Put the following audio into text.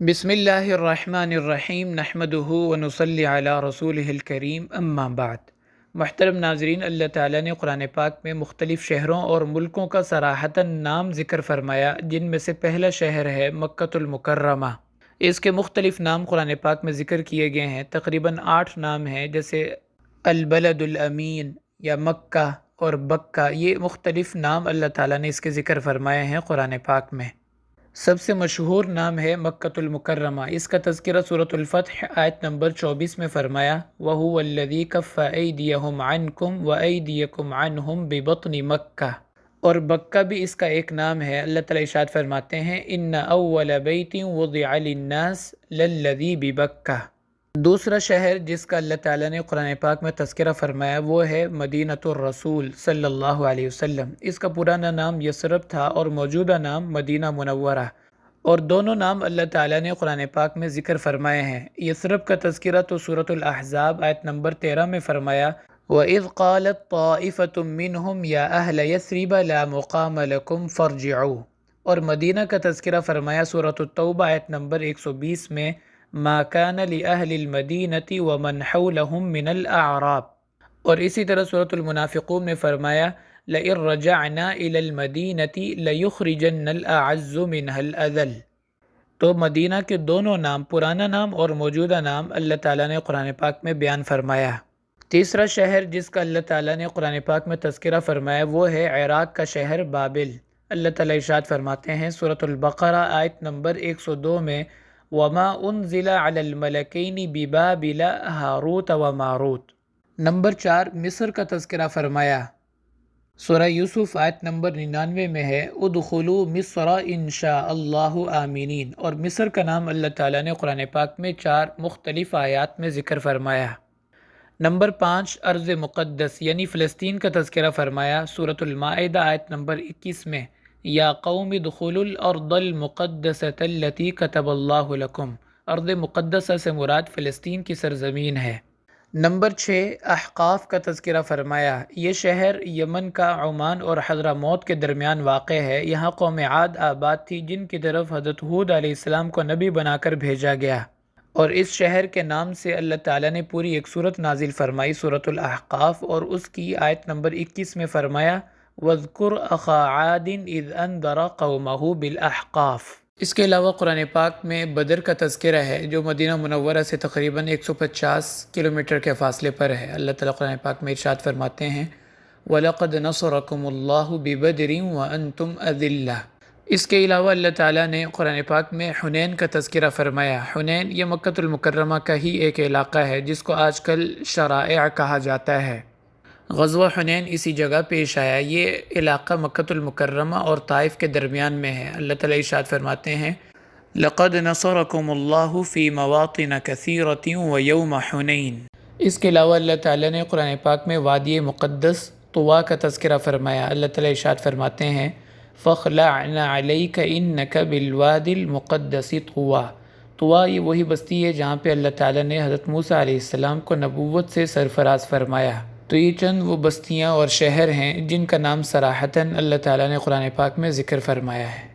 بسم اللہ الرحمن الرحیم نحمدہ ونصلی علی رسولہ الکریم اما بعد۔ محترم ناظرین، اللہ تعالیٰ نے قرآن پاک میں مختلف شہروں اور ملکوں کا صراحتاً نام ذکر فرمایا، جن میں سے پہلا شہر ہے مکۃ المکرمہ۔ اس کے مختلف نام قرآن پاک میں ذکر کیے گئے ہیں، تقریباً 8 نام ہیں، جیسے البلد الامین یا مکہ اور بکہ۔ یہ مختلف نام اللہ تعالیٰ نے اس کے ذکر فرمائے ہیں قرآن پاک میں۔ سب سے مشہور نام ہے مکۃ المکرمہ۔ اس کا تذکرہ سورۃ الفتح آیت نمبر 24 میں فرمایا، وَهُوَ الَّذِي كَفَّ أَيْدِيَهُمْ عَنْكُمْ وَأَيْدِيَكُمْ عَنْهُمْ بِبَطْنِ مَكَّةَ۔ اور بکہ بھی اس کا ایک نام ہے۔ اللہ تعالیٰ ارشاد فرماتے ہیں، إِنَّ أَوَّلَ بَيْتٍ وُضِعَ لِلنَّاسِ لَلَّذِي بِبَكَّةَ۔ دوسرا شہر جس کا اللہ تعالیٰ نے قرآن پاک میں تذکرہ فرمایا وہ ہے مدینۃ الرسول صلی اللہ علیہ وسلم۔ اس کا پرانا نام یثرب تھا اور موجودہ نام مدینہ منورہ، اور دونوں نام اللہ تعالیٰ نے قرآن پاک میں ذکر فرمائے ہیں۔ یثرب کا تذکرہ تو سورۃ الاحزاب آیت نمبر 13 میں فرمایا، وَإِذْ قَالَتْ طَائِفَةٌ مِّنْهُمْ يَا أَهْلَ يَثْرِبَ لَا مُقَامَ لَكُمْ فَارْجِعُوا۔ اور مدینہ کا تذکرہ فرمایا سورۃ التوبہ آیت نمبر 120 میں، مَا كَانَ لِأَهْلِ الْمَدِينَةِ وَمَنْ حَوْلَهُمْ مِنَ الْأَعْرَابِ۔ اور اسی طرح سورۃ المنافقون میں فرمایا، لَإِن رَجَعْنَا إِلَى الْمَدِينَةِ لَيُخْرِجَنَّ الْأَعَزُّ مِنْهَا الْأَذَلَّ۔ تو مدینہ کے دونوں نام، پرانا نام اور موجودہ نام، اللہ تعالیٰ نے قرآن پاک میں بیان فرمایا۔ تیسرا شہر جس کا اللہ تعالیٰ نے قرآن پاک میں تذکرہ فرمایا وہ ہے عراق کا شہر بابل۔ اللہ تعالیٰ ارشاد فرماتے ہیں سورۃ البقرہ آیت نمبر 102 میں، وَمَا أُنزِلَ عَلَى الْمَلَكَيْنِ بِبَابِلَ هَارُوتَ وَمَارُوتَ۔ نمبر 4 مصر کا تذکرہ فرمایا۔ سورہ یوسف آیت نمبر 99 میں ہے، ادخلوا مصر انشاء اللہ آمینین۔ اور مصر کا نام اللہ تعالیٰ نے قرآن پاک میں 4 مختلف آیات میں ذکر فرمایا۔ نمبر 5 ارض مقدس یعنی فلسطین کا تذکرہ فرمایا سورۃ المائدہ آیت نمبر 21 میں، یا قوم ادخلوا الارض المقدسۃ التی کتب اللہ لکم۔ ارض مقدسہ سے مراد فلسطین کی سرزمین ہے۔ نمبر 6 احقاف کا تذکرہ فرمایا۔ یہ شہر یمن کا عمان اور حضرموت کے درمیان واقع ہے۔ یہاں قوم عاد آباد تھی جن کی طرف حضرت ہود علیہ السلام کو نبی بنا کر بھیجا گیا، اور اس شہر کے نام سے اللہ تعالیٰ نے پوری ایک سورت نازل فرمائی، سورۃ الاحقاف، اور اس کی آیت نمبر 21 میں فرمایا، وَاذْكُرْ أَخَا عَادٍ إِذْ أَنذَرَ قَوْمَهُ بِالْأَحْقَافِ۔ اس کے علاوہ قرآن پاک میں بدر کا تذکرہ ہے جو مدینہ منورہ سے تقریباً 150 کلومیٹر کے فاصلے پر ہے۔ اللہ تعالیٰ قرآن پاک میں ارشاد فرماتے ہیں، وَلَقَدْ نَصَرَكُمُ اللَّهُ بِبَدْرٍ وَأَنْتُمْ أَذِلَّةٌ۔ اس کے علاوہ اللہ تعالیٰ نے قرآن پاک میں حنین کا تذکرہ فرمایا۔ حنین یہ مکۃ المکرمہ کا ہی ایک علاقہ ہے جس کو آج کل شرائع کہا جاتا ہے۔ غزوہ حنین اسی جگہ پیش آیا۔ یہ علاقہ مکۃ المکرمہ اور طائف کے درمیان میں ہے۔ اللہ تعالیٰ ارشاد فرماتے ہیں، لَقَدْ نَصَرَكُمُ اللَّهُ فِي مَوَاطِنَ كَثِيرَةٍ وَيَوْمَ حُنَيْنٍ۔ اس کے علاوہ اللہ تعالیٰ نے قرآن پاک میں وادی مقدس طوا کا تذکرہ فرمایا۔ اللہ تعالیٰ ارشاد فرماتے ہیں، فَاخْلَعْنَ عَلَيْكَ إِنَّكَ بِالْوَادِ الْمُقَدَّسِ طُوَىٰ۔ طوا یہ وہی بستی ہے جہاں پہ اللہ تعالیٰ نے حضرت موسیٰ علیہ السلام کو نبوت سے سرفراز فرمایا۔ تو یہ چند وہ بستیاں اور شہر ہیں جن کا نام صراحتاً اللہ تعالیٰ نے قرآن پاک میں ذکر فرمایا ہے۔